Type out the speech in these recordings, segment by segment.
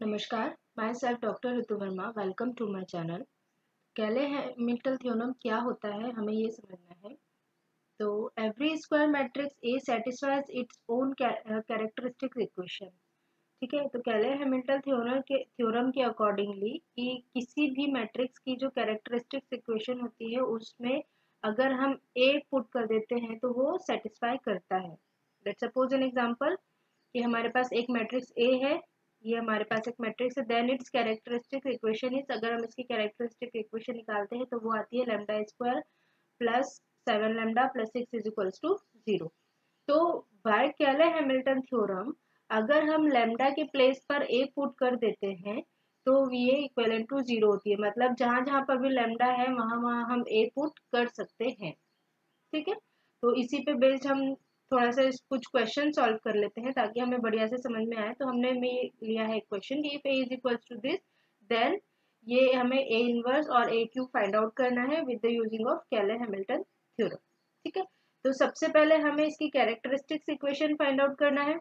नमस्कार, myself doctor Ritu Verma. Welcome to my channel. Cayley Hamilton theorem क्या होता है, हमें ये समझना है। तो every square matrix A satisfies its own characteristic equation. ठीक है, तो कैले-हैमिल्टन थ्योरम के अकॉर्डिंगली कि किसी भी मैट्रिक्स की जो कैरेक्टरिस्टिक इक्वेशन होती है उसमें अगर हम ए पुट कर देते हैं तो वो सेटिस्फाई करता है। लेट्स सपोज एन एग्जांपल कि हमारे पास एक मैट्रिक्स ए है, ये हमारे पास एक मैट्रिक्स है, then it's characteristic equation is, अगर हम इसकी कैरेक्टरिस्टिक इक्वेशन निकालते हैं तो वो आती है lambda square plus 7 lambda plus 6 is equals to 0। तो बाय कैले-हैमिल्टन थ्योरम अगर हम लैम्डा के प्लेस पर ए पुट कर देते हैं तो ये इक्वलेंट टू 0 होती है। मतलब जहां जहां पर भी लैम्डा है वहां वहां हम ए पुट कर सकते हैं। ठीक है, तो इसी पे बेस्ड हम थोड़ा सा कुछ क्वेश्चन सॉल्व कर लेते हैं ताकि हमें बढ़िया से समझ में आए। तो हमने लिया है एक क्वेश्चन कि if A is equals to this, then ये हमें ए इनवर्स और ए क्यूब फाइंड आउट करना है with the using of Cayley Hamilton theorem. ठीक है, तो सबसे पहले हमें इसकी कैरेक्टरिस्टिक्स इक्वेशन फाइंड आउट करना है।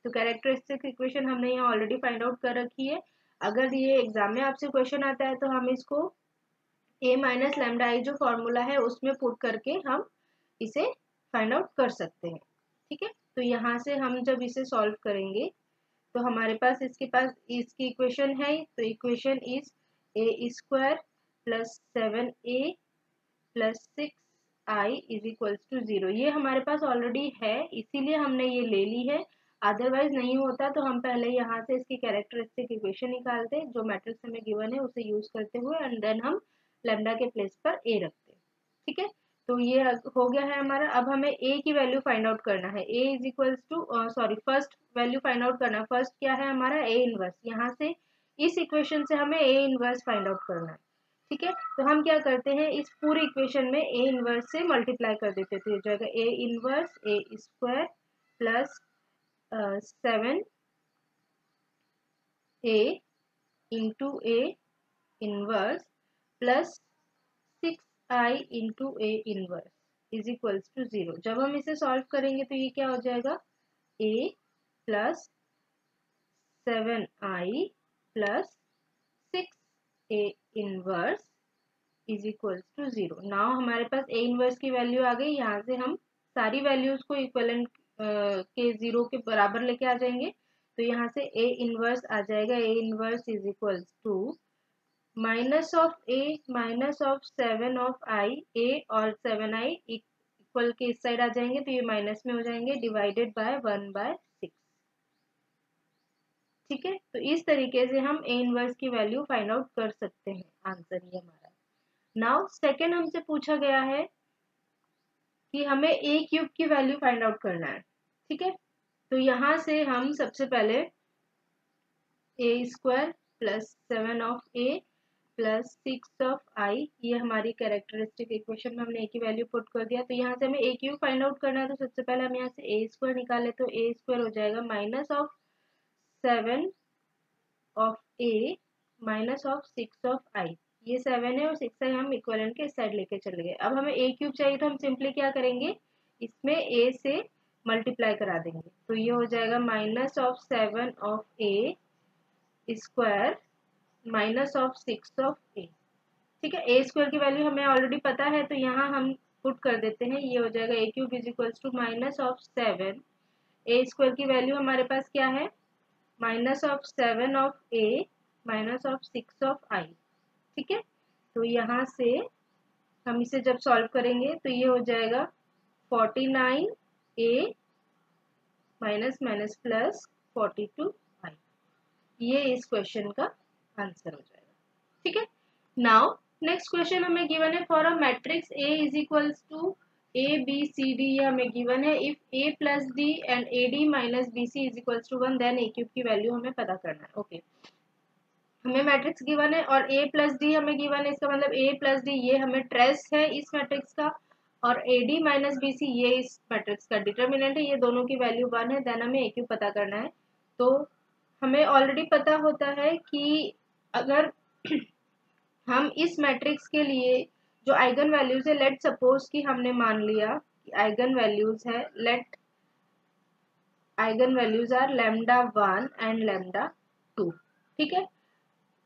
तो कैरेक्टरिस्टिक इक्वेशन हमने यहाँ ऑलरेडी फाइंड आउट कर रखी है। अगर ये एग्जाम में आपसे क्वेश्चन आता है तो हम इसको ए माइनस लैम्डा आई जो फॉर्मूला है उसमें पुट करके हम इसे फाइंड आउट कर सकते हैं। ठीक है, तो यहाँ से हम जब इसे सॉल्व करेंगे तो हमारे पास इसकी इक्वेशन है। तो equation is A square plus 7a plus 6i is equals to 0। ये हमारे पास ऑलरेडी है इसीलिए हमने ये ले ली है। अदरवाइज नहीं होता तो हम पहले यहाँ से इसकी कैरेक्टरिस्टिक इक्वेशन निकालते, जो मैट्रिक्स हमें गिवन है उसे यूज करते हुए, एंड देन हम लैम्डा के प्लेस पर ए रखते हैं। ठीक है, तो ये हो गया है हमारा। अब हमें ए की वैल्यू फाइंड आउट करना है। A is equals to first value find out करना है। फर्स्ट क्या है हमारा, ए इनवर्स। यहाँ से इस इक्वेशन से हमें ए इनवर्स फाइंड आउट करना है। ठीक है, तो हम क्या करते हैं, इस पूरी इक्वेशन में ए इनवर्स से मल्टीप्लाई कर देते हैं। तो ये जाएगा A inverse A square plus 7a into A inverse plus 6i into A inverse is equals to 0। जब हम इसे सॉल्व करेंगे तो ये क्या हो जाएगा, a plus 7i plus 6a inverse is equals to 0। Now हमारे पास ए इनवर्स की वैल्यू आ गई। यहाँ से हम सारी वैल्यूज को इक्वलेंट के 0 के बराबर लेके आ जाएंगे। तो यहाँ से ए इनवर्स आ जाएगा, A inverse is equals to minus of A minus of 7 of I, A और 7i इक्वल के इस साइड आ जाएंगे तो ये माइनस में हो जाएंगे, डिवाइडेड बाय 1/6। ठीक है, तो इस तरीके से हम ए इनवर्स की वैल्यू फाइंड आउट कर सकते हैं। आंसर ये हमारा। नाउ सेकेंड हमसे पूछा गया है कि हमें ए क्यूब की वैल्यू फाइंड आउट करना है। ठीक है, तो यहां से हम सबसे पहले A square plus 7 of A plus 6 of I, ये हमारी कैरेक्टरिस्टिक इक्वेशन में हमने ए की वैल्यू पुट कर दिया। तो यहाँ से हमें ए क्यूब फाइंड आउट करना है। तो सबसे पहले हम यहाँ से ए स्क्वायर निकाले तो ए स्क्वायर हो जाएगा minus of 7 of A minus of 6 of I. ये 7 है और 6 है, हम इक्विवेलेंट के इस साइड लेके चले गए। अब हमें ए क्यूब चाहिए तो हम सिंपली क्या करेंगे, इसमें ए से मल्टीप्लाई करा देंगे। तो ये हो जाएगा minus of 7 of A square minus of 6 of A. ठीक है, ए स्क्वायर की वैल्यू हमें ऑलरेडी पता है तो यहाँ हम पुट कर देते हैं। ये हो जाएगा A cube is equals to minus of 7, A square की वैल्यू हमारे पास क्या है, minus of 7 of A minus of 6 of I. ठीक है, तो यहाँ से हम इसे जब सॉल्व करेंगे तो ये हो जाएगा 49a minus minus plus 42i। ये इस क्वेश्चन का आंसर हो जाएगा। ठीक है, नाउ नेक्स्ट क्वेश्चन हमें गिवन है for a matrix A is equals to A B C D. ये हमें गिवन है। If A plus D and A D minus B C is equals to 1, then A cube की value हमें पता करना है। ओके, हमें मैट्रिक्स गिवन है और a प्लस डी हमें गिवन है। इसका मतलब a प्लस डी ये हमें ट्रेस है इस मैट्रिक्स का, और A D minus B C ये इस मैट्रिक्स का डिटर्मिनेंट है। ये दोनों की वैल्यू 1 है, देन हमें a क्यूब पता करना है। तो हमें ऑलरेडी पता होता है कि अगर हम इस मैट्रिक्स के लिए जो आइगन वैल्यूज है, लेट सपोज कि हमने मान लिया कि आइगन वैल्यूज है, let eigen values are lambda 1 and lambda 2। ठीक है।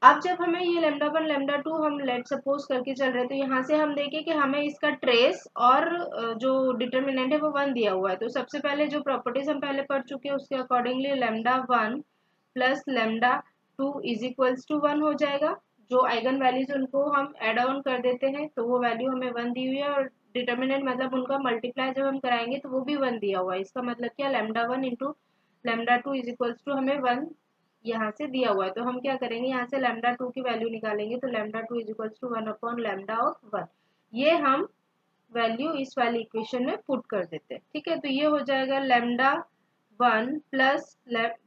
अब जब हमें ये लैम्डा 1 लैम्डा 2 हम लेट सपोज करके चल रहे हैं, तो यहाँ से हम देखें कि हमें इसका ट्रेस और जो डिटर्मिनेंट है वो 1 दिया हुआ है। तो सबसे पहले जो प्रॉपर्टीज हम पहले पढ़ चुके हैं उसके accordingly lambda 1 plus lambda 2 is equals to 1 हो जाएगा। जो आइगन वैल्यूज उनको हम एड ऑन कर देते हैं तो वो वैल्यू हमें 1 दी हुई है, और डिटर्मिनेंट मतलब उनका मल्टीप्लाई जब हम कराएंगे तो वो भी 1 दिया हुआ है। इसका मतलब क्या, lambda 1 into lambda 2 is equals to हमें 1 यहाँ से दिया हुआ है। तो हम क्या करेंगे, यहाँ से लैम्डा 2 की वैल्यू निकालेंगे, तो lambda 2 is equals to 1 upon lambda of 1। ये हम वैल्यू इस वाली इक्वेशन में पुट कर देते हैं। ठीक है, तो ये हो जाएगा lambda 1 plus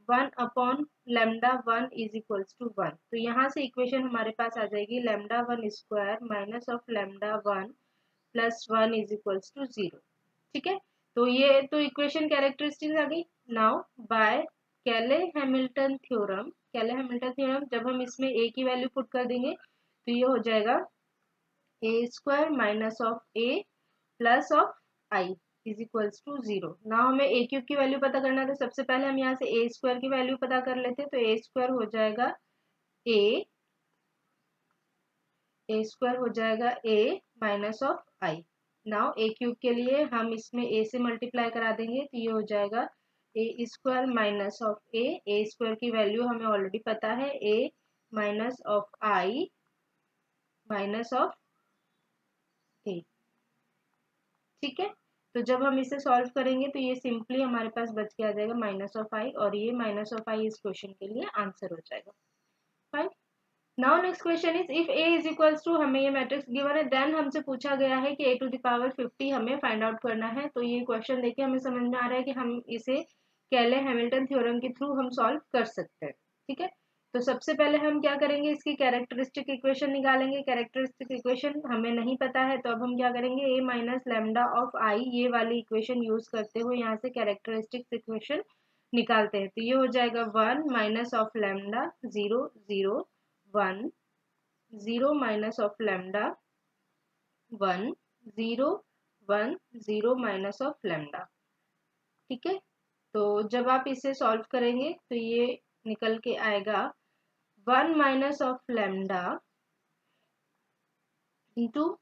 1 upon lambda 1 is equals to 1। तो यहाँ से इक्वेशन हमारे पास आ जाएगी lambda 1 square minus of lambda 1 plus 1 is equals to 0। ठीक है, तो ये तो इक्वेशन कैरेक्टरिस्टिक्स आ गई। नाउ बाय कैले हैमिल्टन थ्योरम, कैले हैमिल्टन थ्योरम जब हम इसमें a की वैल्यू पुट कर देंगे तो ये हो जाएगा a square minus of a plus of i is equals to 0। Now हमें a क्यूब की वैल्यू पता करना है, तो सबसे पहले हम यहाँ से a स्क्वायर की वैल्यू पता कर लेते हैं। तो a स्क्वायर हो जाएगा a minus of i। Now a cube के लिए हम इसमें a से मल्टीप्लाई करा देंगे, तो ये हो जाएगा a square minus of a square की वैल्यू हमें ऑलरेडी पता है a minus of i minus of a। ठीक है, तो जब हम इसे सॉल्व करेंगे तो ये सिंपली हमारे पास बच के आ जाएगा माइनस ऑफ i, और ये माइनस ऑफ i इस क्वेश्चन के लिए आंसर हो जाएगा। Fine. Now next question is if a is equals to, हमें ये मैट्रिक्स गिवन है, देन हमसे पूछा गया है कि a टू द पावर 50 हमें फाइंड आउट करना है। तो ये क्वेश्चन देखिए हमें समझ में आ रहा है कि हम इसे कैले हैमिल्टन थ्योरम के थ्रू हम सॉल्व कर सकते हैं। ठीक है, तो सबसे पहले हम क्या करेंगे, इसकी कैरेक्टरिस्टिक इक्वेशन निकालेंगे। कैरेक्टरिस्टिक इक्वेशन हमें नहीं पता है, तो अब हम क्या करेंगे, a minus lambda of i ये वाली इक्वेशन यूज करते हुए यहाँ से कैरेक्टरिस्टिक इक्वेशन निकालते हैं। तो ये हो जाएगा 1 minus of lambda 0 0 1 0 minus of lambda 1 0 1 0 minus of lambda. ठीक है, तो जब आप इसे सॉल्व करेंगे तो ये निकल के आएगा 1 minus of lambda into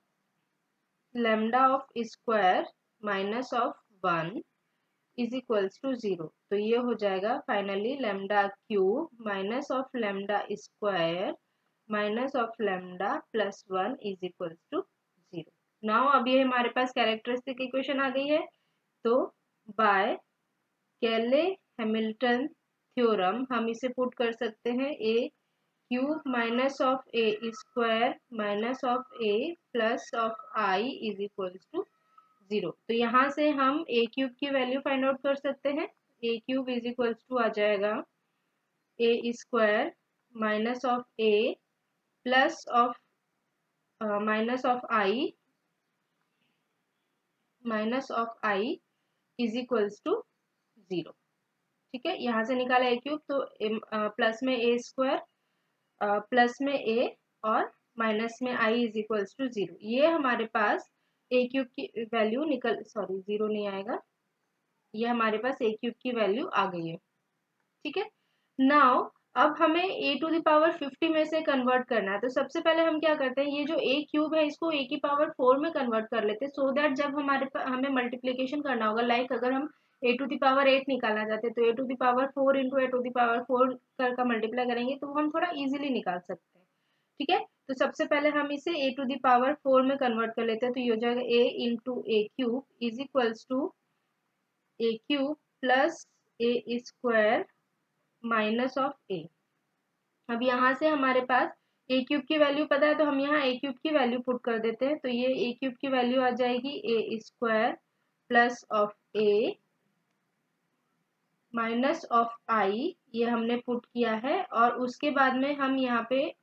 lambda of square minus of 1 is equals to 0। तो ये हो जाएगा finally lambda cube minus of lambda square minus of lambda plus 1 is equals to 0। Now अब ये हमारे पास कैरेक्टरिस्टिक इक्वेशन आ गई है। तो बाय कैले हैमिल्टन थ्योरम हम इसे पुट कर सकते हैं a cube minus of a square minus of a plus of i is equals to 0। तो यहाँ से हम a क्यूब की वैल्यू फाइंड आउट कर सकते हैं। a cube is equals to आ जाएगा a square minus of a plus of minus of i is equals to 0। ठीक है, यहाँ से निकाला a क्यूब, तो प्लस में a स्क्वायर प्लस में a और माइनस में i इज इक्वल्स टू 0। ये हमारे पास a क्यूब की वैल्यू निकल, सॉरी 0 नहीं आएगा, ये हमारे पास a क्यूब की वैल्यू आ गई है। ठीक है, नाउ अब हमें a टू द पावर 50 में से कन्वर्ट करना है। तो सबसे पहले हम क्या करते हैं, ये जो a क्यूब है इसको a की पावर 4 में कन्वर्ट कर लेते हैं, सो दैट जब हमें मल्टीप्लीकेशन करना होगा, लाइक अगर हम a टू द पावर 8 निकालना चाहते हैं तो a to the power 4 into a to the power 4 का मल्टीप्लाई करेंगे तो हम थोड़ा इजीली निकाल सकते हैं। ठीक है, तो सबसे पहले हम इसे a टू द पावर 4 में कन्वर्ट कर लेते हैं। तो ये हो जाएगा a into a cube is equals to a cube plus a square minus of a। अब यहाँ से हमारे पास a क्यूब की वैल्यू पता है, तो हम यहाँ a क्यूब की वैल्यू पुट कर देते हैं। तो ये a क्यूब की वैल्यू आ जाएगी a square plus of a minus of i, ये हमने पुट किया है। और उसके बाद में हम यहाँ पे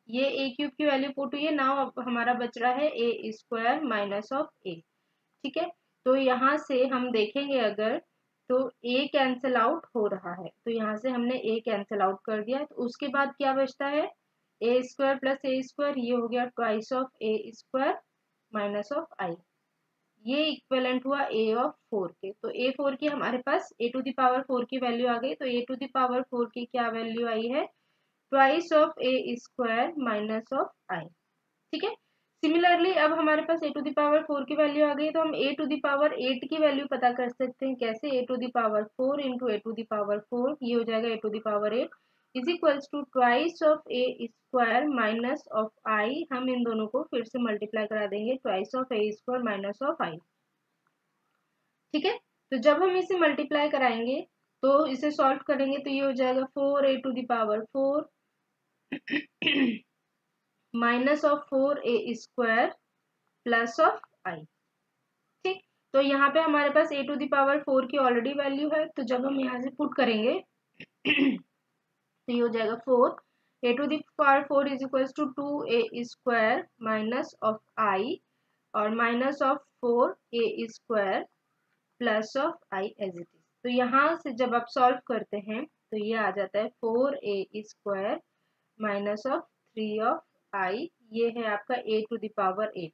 ये a क्यूब की वैल्यू पुट हुई है, नाउ अब हमारा बच रहा है a square minus of a। ठीक है, तो यहाँ से हम देखेंगे अगर, तो a कैंसिल आउट हो रहा है, तो यहाँ से हमने a कैंसिल आउट कर दिया। तो उसके बाद क्या बचता है, a square plus a square, ये हो गया twice of a square minus of i, ये इक्विवेलेंट हुआ a ऑफ 4 के। तो a 4 की हमारे पास a टू द पावर 4 की वैल्यू आ गई। तो a टू द पावर 4 की क्या वैल्यू आई है, twice of A square minus of I. ठीक है, सिमिलरली अब हमारे पास a टू द पावर 4 की वैल्यू आ गई, तो हम a टू द पावर 8 की वैल्यू पता कर सकते हैं। कैसे? a to the power 4 into a to the power 4, ये हो जाएगा a to the power 8 is equals to twice of a square minus of I. हम इन दोनों को फिर से मल्टीप्लाई करा देंगे, twice of a square minus of I. ठीक है, तो जब हम इसे मल्टीप्लाई कराएंगे तो इसे सॉल्व करेंगे तो ये हो जाएगा 4a to the power 4 minus of 4a square plus of I. ठीक, तो यहाँ पे हमारे पास a टू द पावर 4 की ऑलरेडी वैल्यू है, तो जब हम यहाँ से पुट करेंगे तो ये हो जाएगा 4 a to the power 4 is equals to 2a square minus of I और minus of 4a square plus of I as it is. तो यहाँ से जब आप सॉल्व करते हैं तो ये आ जाता है 4a square minus of 3 of I, ये है आपका a टू द पावर 8।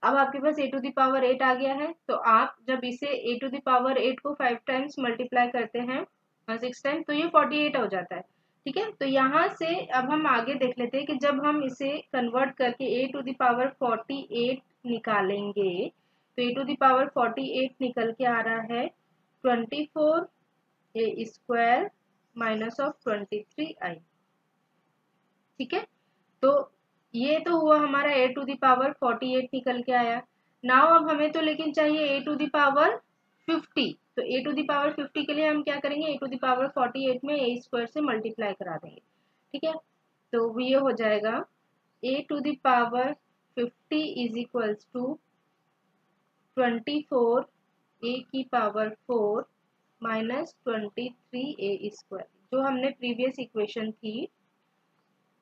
अब आपके पास a टू द पावर 8 आ गया है, तो आप जब इसे a टू द पावर 8 को 5 टाइम्स मल्टीप्लाई करते हैं 6 टाइम, तो ये 48 हो जाता है। ठीक है, तो यहाँ से अब हम आगे देख लेते हैं कि जब हम इसे कन्वर्ट करके a टू द पावर 48 निकालेंगे तो a टू द पावर 48 निकल के आ रहा है 24a square minus of 23i। ठीक है, तो ये तो हुआ हमारा a टू द पावर 48 निकल के आया। नाउ अब हमें तो लेकिन चाहिए a टू द पावर 50, तो a टू द पावर 50 के लिए हम क्या करेंगे, a टू द पावर 48 में a स्क्वायर से मल्टीप्लाई करा देंगे। ठीक है, तो ये हो जाएगा a to the power 50 is equals to 24 a की पावर 4 माइनस 23a स्क्वायर, जो हमने प्रीवियस इक्वेशन थी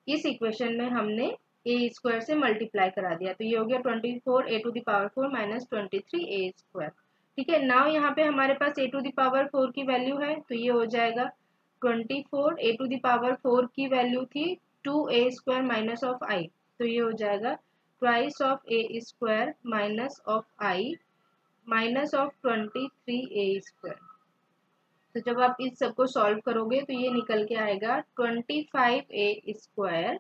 इस इक्वेशन में हमने a स्क्वायर से मल्टीप्लाई करा दिया, तो ये हो गया 24 a to the power 4 minus 23 a square. ठीक है, नाउ यहाँ पे हमारे पास a टू द पावर 4 की वैल्यू है, तो ये हो जाएगा 24 a टू द पावर 4 की वैल्यू थी 2a स्क्वायर माइनस ऑफ आई, तो ये हो जाएगा twice of a square minus of I minus of 23a square. तो जब आप इस सबको सॉल्व करोगे तो ये निकल के आएगा 25a square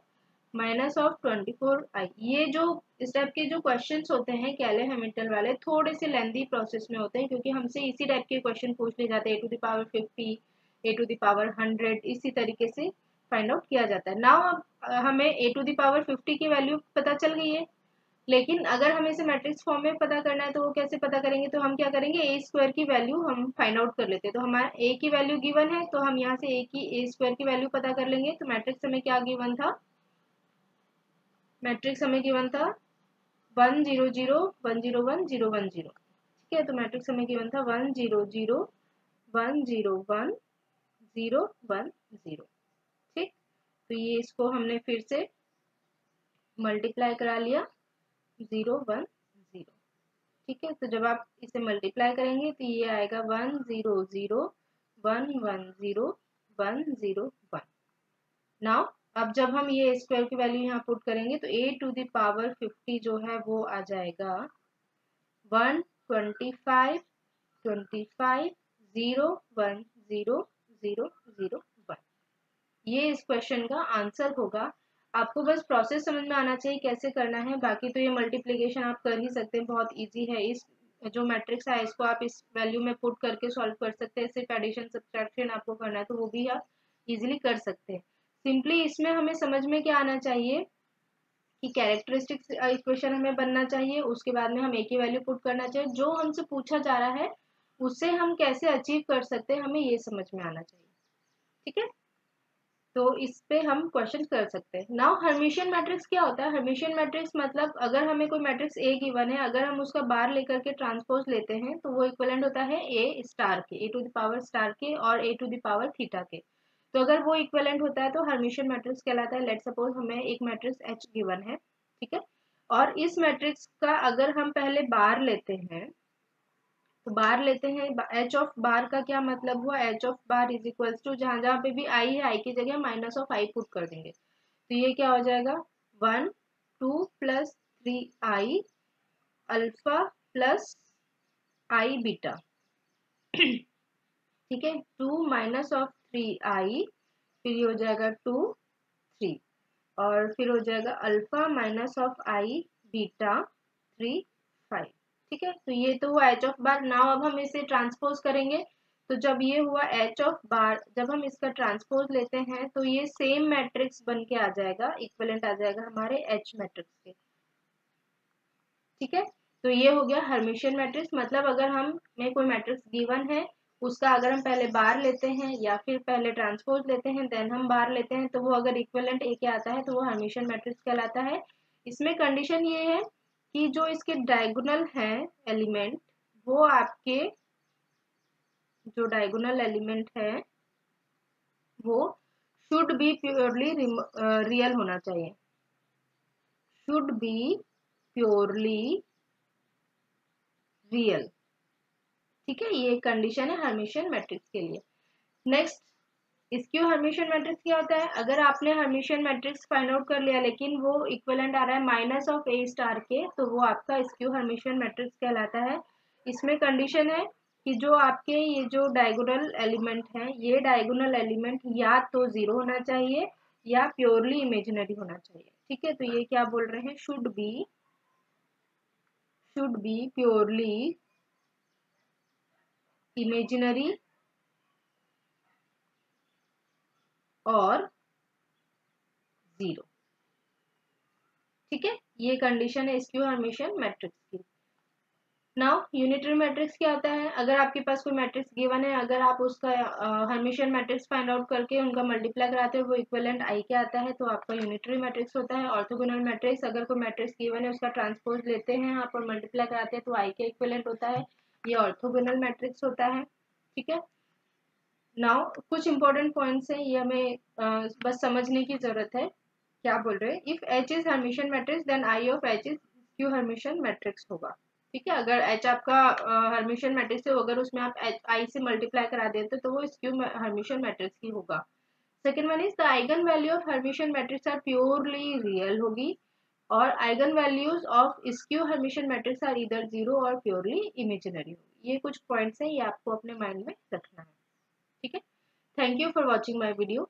minus of 24i। ये जो इस टाइप के जो क्वेश्चंस होते हैं कैले हैमिल्टन वाले, थोड़े से लेंदी प्रोसेस में होते हैं, क्योंकि हमसे इसी टाइप के क्वेश्चन पूछ लिए जाते हैं। a to the power 50, a to the power 100, इसी तरीके से फाइंड आउट किया जाता है। नाउ अब हमें a टू द पावर 50 की वैल्यू पता चल गई है, लेकिन अगर हमें इसे मैट्रिक्स फॉर्म में पता करना है तो वो कैसे पता करेंगे, तो हम क्या करेंगे, a स्क्वायर की वैल्यू हम फाइंड आउट कर लेते हैं। तो हमारा a की वैल्यू गिवन है, तो हम यहाँ से a स्क्वायर की वैल्यू पता कर लेंगे। तो मैट्रिक्स हमें क्या गिवन था, मैट्रिक्स हमें गिवन था 1 0 0 1 0 1 0 1 0। ठीक है, तो मैट्रिक्स हमें गिवन था 1 0 0 1 0 1 0 1 0। ठीक, तो ये इसको हमने फिर से मल्टीप्लाई करा लिया 0 1 0। ठीक है, तो जब आप इसे मल्टीप्लाई करेंगे तो ये आएगा 1 0 0 1 1 0 1 0 1। नाउ अब जब हम ये स्क्वायर की वैल्यू यहाँ पुट करेंगे तो a टू द पावर 50 जो है वो आ जाएगा 1 25 25 0 1 0 0 0 1। ये इस क्वेश्चन का आंसर होगा। आपको बस प्रोसेस समझ में आना चाहिए कैसे करना है, बाकी तो ये मल्टीप्लिकेशन आप कर ही सकते हैं, बहुत इजी है। इस जो मैट्रिक्स है इसको आप इस वैल्यू में पुट करके सॉल्व कर सकते हैं। सिर्फ एडिशन सब्ट्रैक्शन आपको करना है तो वो भी आप इजीली कर सकते हैं। सिंपली इसमें हमें समझ में क्या आना चाहिए कि कैरेक्टरिस्टिक्स इक्वेशन हमें बनना चाहिए, उसके बाद में हम a की वैल्यू पुट करना चाहिए, जो हमसे पूछा जा रहा है उससे हम कैसे अचीव कर सकते हैं हमें ये समझ में आना चाहिए। ठीक है, तो इस पे हम क्वेश्चन कर सकते हैं। नाउ हर्मिशियन मैट्रिक्स क्या होता है, हर्मिशियन मैट्रिक्स मतलब अगर हमें कोई मैट्रिक्स ए गिवन है, अगर हम उसका बार लेकर के ट्रांसपोज लेते हैं तो वो इक्विवेलेंट होता है ए स्टार के, ए टू द पावर स्टार के और ए टू द पावर थीटा के। तो अगर वो इक्विवेलेंट होता है तो हर्मिशियन मैट्रिक्स कहलाता है। लेट सपोज हमें एक मैट्रिक्स एच गिवन है, ठीक है, और इस मैट्रिक्स का अगर हम पहले बार लेते हैं तो बार लेते हैं, एच ऑफ बार का क्या मतलब हुआ, H of bar is equals to जहां जहां पे भी आई है आई की जगह माइनस ऑफ आई पुट कर देंगे, तो ये क्या हो जाएगा 1 2 प्लस 3i अल्फा प्लस आई बीटा। ठीक है, 2 माइनस ऑफ 3i, फिर ये हो जाएगा 2 3 और फिर हो जाएगा alpha minus of I beta 3 5। ठीक है, तो ये तो हुआ एच ऑफ बार। नाउ अब हम इसे ट्रांसपोज करेंगे, तो जब ये हुआ एच ऑफ बार, जब हम इसका ट्रांसपोज लेते हैं तो ये सेम मैट्रिक्स बन के आ जाएगा, इक्विवेलेंट आ जाएगा हमारे एच मैट्रिक्स के। ठीक है, तो ये हो गया हर्मिशियन मैट्रिक्स। मतलब अगर हमें कोई मैट्रिक्स गिवन है, उसका अगर हम पहले बार लेते हैं या फिर पहले ट्रांसपोज लेते हैं देन हम बार लेते हैं, तो वो अगर इक्विवेलेंट ए के आता है तो वो हर्मिशियन मैट्रिक्स कहलाता है। इसमें कंडीशन ये है कि जो इसके डायगोनल है एलिमेंट, वो आपके जो डायगोनल एलिमेंट है वो शुड बी प्योरली रियल होना चाहिए, शुड बी प्योरली रियल। ठीक है, ये कंडीशन है हर्मिशियन मैट्रिक्स के लिए। नेक्स्ट, स्क्यू हर्मिशियन मैट्रिक्स क्या होता है? अगर आपने हर्मिशियन मैट्रिक्स फाइंड आउट कर लिया लेकिन वो इक्विवेलेंट आ रहा है माइनस ऑफ ए स्टार के, तो वो आपका स्क्यू हर्मिशियन मैट्रिक्स कहलाता है। इसमें कंडीशन है कि जो आपके ये जो डायगोनल एलिमेंट है, ये डायगोनल एलिमेंट या तो जीरो होना चाहिए या प्योरली इमेजिनरी होना चाहिए। ठीक है, तो ये क्या बोल रहे हैं? शुड बी प्योरली इमेजिनरी और जीरो। ठीक है, ये कंडीशन है स्क्यू हर्मिशियन मैट्रिक्स की। नाउ यूनिटरी मैट्रिक्स क्या होता है? अगर आपके पास कोई मैट्रिक्स गिवन है, अगर आप उसका हर्मिशियन मैट्रिक्स फाइंड आउट करके उनका मल्टीप्लाई कराते हो, वो इक्विवेलेंट आई के आता है, तो आपका यूनिटरी मैट्रिक्स होता है। ऑर्थोगोनल मैट्रिक्स, अगर कोई मैट्रिक्स गिवन है उसका ट्रांसपोज लेते हैं आप और मल्टीप्लाई कराते हैं तो आई के इक्विवेलेंट होता है, ये ऑर्थोगोनल मैट्रिक्स होता है। ठीक है, नाउ कुछ इंपॉर्टेंट पॉइंट्स हैं, ये हमें बस समझने की जरूरत है। क्या बोल रहे हैं? If H is Hermitian matrix then i of H is skew Hermitian matrix होगा। ठीक है, अगर एच आपका हर्मिशियन मैट्रिक्स है, अगर उसमें आप आई से मल्टीप्लाई करा देते तो वो स्क्यू हर्मिशियन मैट्रिक्स ही होगा। Second one is the eigen value of Hermitian matrix are purely real होगी, और eigen values of skew Hermitian matrix are इधर जीरो और प्योरली इमेजिनरी होगी। ये कुछ पॉइंट्स हैं, ये आपको अपने माइंड में रखना है। ठीक है, thank you for watching my video.